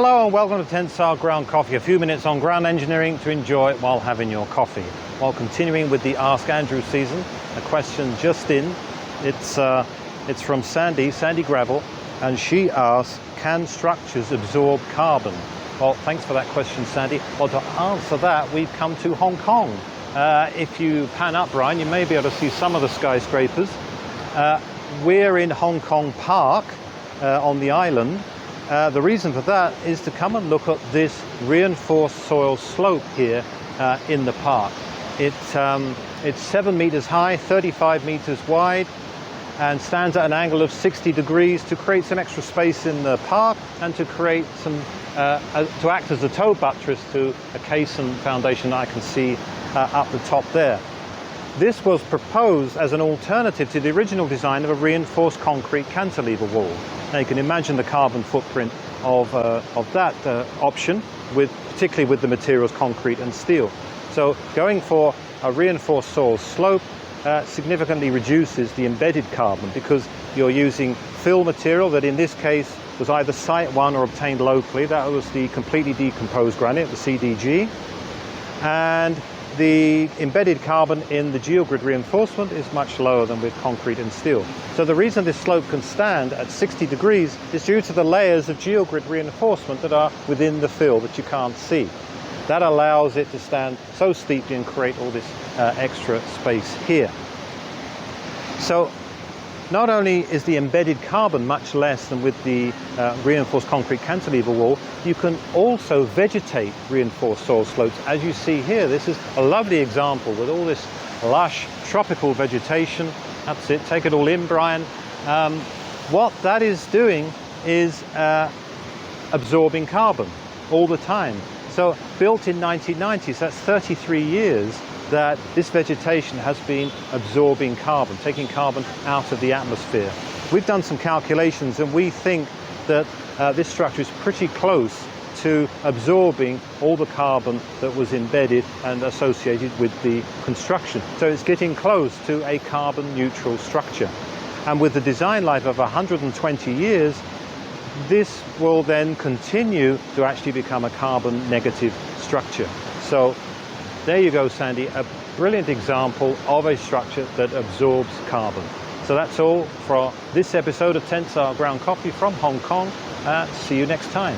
Hello and welcome to Tensar Ground Coffee. A few minutes on ground engineering to enjoy while having your coffee. While continuing with the Ask Andrew season, a question just in. It's from Sandy Gravel, and she asks, can structures absorb carbon? Well, thanks for that question, Sandy. Well, to answer that, we've come to Hong Kong. If you pan up, Brian, you may be able to see some of the skyscrapers. We're in Hong Kong Park on the island. The reason for that is to come and look at this reinforced soil slope here in the park. It's 7 meters high, 35 meters wide, and stands at an angle of 60 degrees to create some extra space in the park and to create some, to act as a toe buttress to a caisson foundation that I can see up the top there. This was proposed as an alternative to the original design of a reinforced concrete cantilever wall. Now you can imagine the carbon footprint of that option, particularly with the materials concrete and steel. So going for a reinforced soil slope significantly reduces the embedded carbon because you're using fill material that in this case was either Site 1 or obtained locally. That was the completely decomposed granite, the CDG. And the embedded carbon in the geogrid reinforcement is much lower than with concrete and steel. So the reason this slope can stand at 60 degrees is due to the layers of geogrid reinforcement that are within the fill that you can't see. That allows it to stand so steeply and create all this extra space here. So not only is the embedded carbon much less than with the reinforced concrete cantilever wall, you can also vegetate reinforced soil slopes. As you see here, this is a lovely example with all this lush tropical vegetation. That's it, take it all in, Brian. What that is doing is absorbing carbon all the time. So built in 1990, so that's 33 years that this vegetation has been absorbing carbon, taking carbon out of the atmosphere. We've done some calculations and we think that this structure is pretty close to absorbing all the carbon that was embedded and associated with the construction. So it's getting close to a carbon neutral structure. And with the design life of 120 years, this will then continue to actually become a carbon negative structure. So there you go, Sandy, a brilliant example of a structure that absorbs carbon. So that's all for this episode of Tensar Ground Coffee from Hong Kong. See you next time.